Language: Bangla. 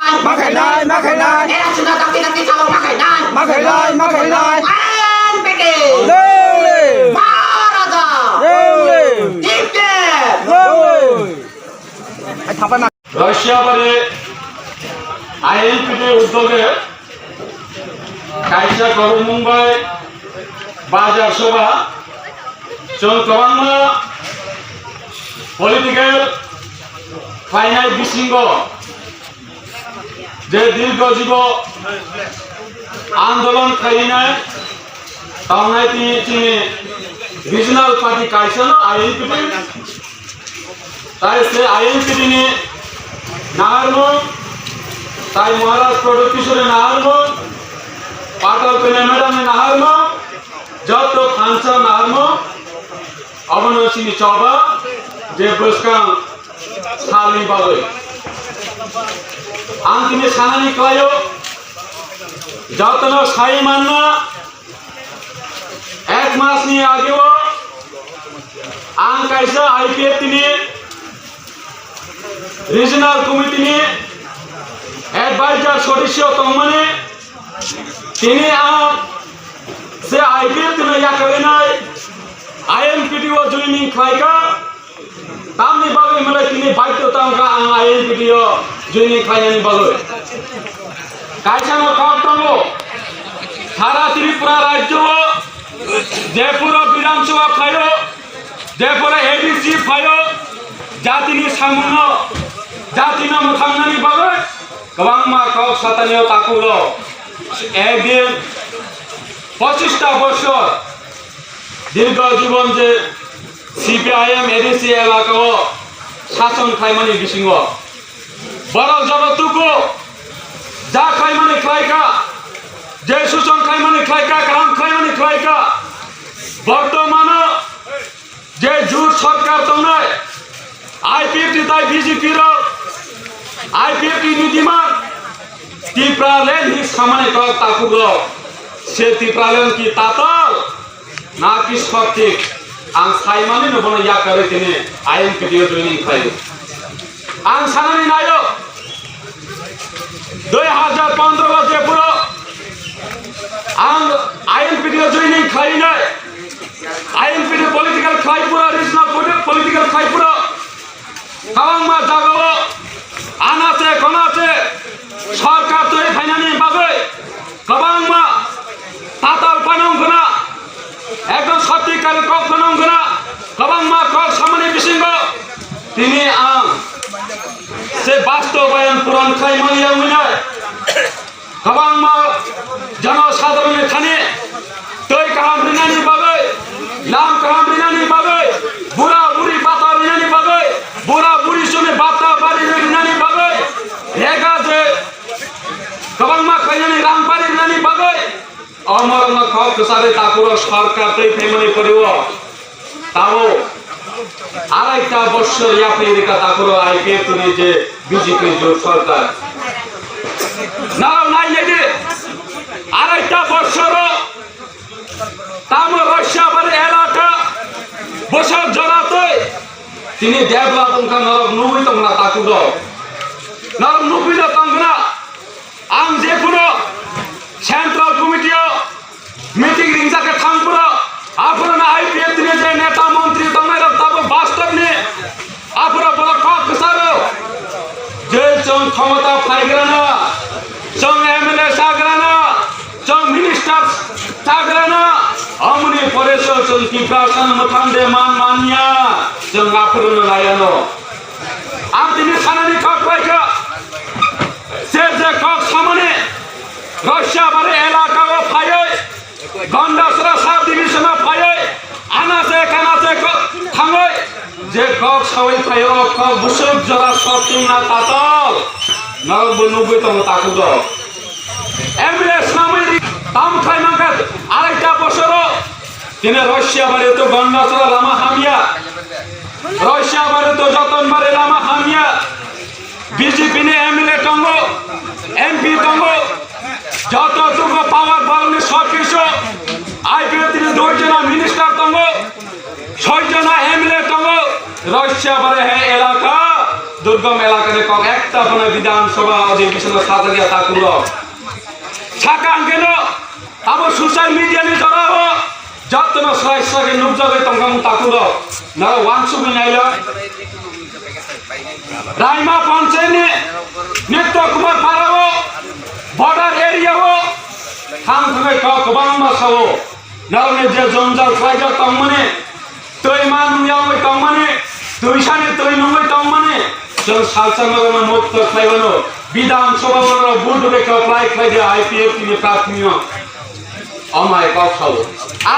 Makai nai. Era sudah tapi kalau makai nai. Makai nai. ANPD. Lele. Baraja. Lele. Dipte. Lele. Ai thapa na. Russia বারে আইএনপিটি উদ্যোগে কাইসা গরম মুম্বাই বাজার সভা চৌকবাংলা পলিটিক্যাল ফাইনাল বিশৃঙ্গ যে দীর্ঘজীব আন্দোলন খাইনায় তাওনায় তিনি রিজনাল পার্টি কাইসন আইএনপিটি তাই সে আইএনপিটি নিয়ে নাহারমো তাই মহারাজ প্রদীপ কিশোরে নাহারমো পাটল পেনে ম্যাডামে নাহারমো যত খানসা নাহারমো অবনসিনী চবা যে বসকাং সালি বালই আং তিনি সানানি ক্লায়ো যতন সাই মান্না এক মাস নিয়ে আগেও আং কাইসা আইপিএফ তিনি রিজনাল কমিটি নিয়ে এডভাইজার সদস্য তংমানে তিনি সে আইপিএফ তিনি ইয়াকালে নাই আইএনপিটি ও জয়েনিং খাইকা তামনি বাগে মানে তিনি বাধ্যতামকা আইএনপিটি ও জয়েনিং খাইনানি বাগে কাইসানো কাউটঙ্গ সারা ত্রিপুরা রাজ্য জয়পুর বিধানসভা ফাইল জয়পুর এডিসি ফাইল জাতিনি সামুন্য জাতিনা মুথাंनानि बागै गोबां मार्कआव सातानियाव ताकुल একদিন 25টা বছর দীর্ঘ জীবন যে সিপিআইএম এডিসি এলাকাও শাসন খাইমানি বিসিঙ্গ বড় জগতুকু যা খাইমানি খাইকা যে শোষণ খাইমানি খাইকা গ্রাম খাইমানি খাইকা বর্তমান যে জোট সরকার তংনায় आईपीएफटी ताई बीजेपी रो आईपीएफटी नीतिमान तिप्रालेन ही सामान्य का ताकुरो से तिप्रालेन की तातल ना की शक्ति आं साइमानी न बनो या करे तिने आईएनपीटी जॉइनिंग खायो आं सानानि नायो 2015 जे पुरो आं आईएनपीटी जॉइनिंग खाइने आईएनपीटी पॉलिटिकल खाइपुरा रीजनल पॉलिटिकल खाइपुरा কাবাংমা জাগাও আনাতে কোনাতে সরকার তৈরি ফাইনানি বাগে কাবাংমা তাতাল পানংগনা একদম সত্যিকারের কক পানংগনা কাবাংমা কক সামনে বিসিঙ্গ তিনি সে বাস্তবায়ন পূরণ খাইমালিয়া উইনায় কাবাংমা জনসাধারণের খানে তৈ কাহাম রিনানি বাগে নাম কাহাম রিনানি বাগে বুড়া বুড়ি পাতা রিনানি বাগে বুড়া বুড়ি শুনে বাতা বাড়ি রিনানি বাগে হেগা যে কবাংমা খাইনানি রামপারি রিনানি বাগে অমরন খক সারে তাকুর সরকার তৈ ফেমনি করিব তাও আড়াইটা বছর ইয়াপিরিকা তাকুর আইপিএফ তুমি যে বিজেপি জোট সরকার নাও নাই নেদে আড়াইটা বছর তাম রাশিয়া বারে এলাকা বছর জড়াতে তিনি দেবলা তংকা নরক নুবি তংনা তাকুদ নরক নুবি তংনা আং যে পুরো সেন্ট্রাল কমিটিও মিটিং রিংজাকে থামপুরো আপনারা আইপিএফ তিনি যে নেতা মন্ত্রী তংনার তাবো বাস্তব নে আপনারা বড় কক সারো যে চং ক্ষমতা ফাইগ্রানা চং এমএলএ সাগরানা চং মিনিস্টার সাগরানা আমনি পরেশ চং টিপ্রাসান মথান্ডে মান মানিয়া চং আফরুন লায়ানো আম তিনি সানানি কক পাইকা সে যে কক সামনে রাশিয়া বারে এলাকাও ফায়ে গন্ডাসরা সাব ডিভিশন ফায়ে আনাসে কানাসে থাঙ্গই যে কক সাওই ফায়ে কক বুসক জরা সবকিং না তাতল নরক বনুবই তম তাকুদ এমএলএ সামরি তাম খাই মাঙ্গা আরেকটা বছর তিনি রাশিয়া বারে তো গন্ডাসরা লামা হামিয়া রাশিয়া বারে তো যতন বারে লামা হামিয়া বিজেপি নে এমএলএ টঙ্গ এমপি টঙ্গ যতটুকু পাওয়ার বালনে সবকিছু আইপিএফ তিনি 2 জন মিনিস্টার টঙ্গ 6 জন এমএলএ টঙ্গ রাশিয়া বারে হে এলাকা দুর্গম এলাকায় কক একটা কোনো বিধানসভা অধিবেশন সাজালিয়া তাকুল ছাকাং কেন আবার সোশ্যাল মিডিয়ানি জড়াব যত্ন সহায় নুকজাবে তঙ্গাম তাকুল না ওয়ানসুবি নাইল রাইমা পঞ্চায়েত নিত্য কুমার পারাবো বর্ডার এরিয়াও থাম থামে গোबां মাসাও নারনে যে জঞ্জাল খাইজা তংমানে তৈ মান ইয়ামই তংমানে দুইসানে তৈ নংই তংমানে जों सालसांगोनो मुक्त खाइबनो विधानसभा बुट बेखौ फ्लाइ खाइदे आईपीएफ नि प्राथमिक अमाय काउसाव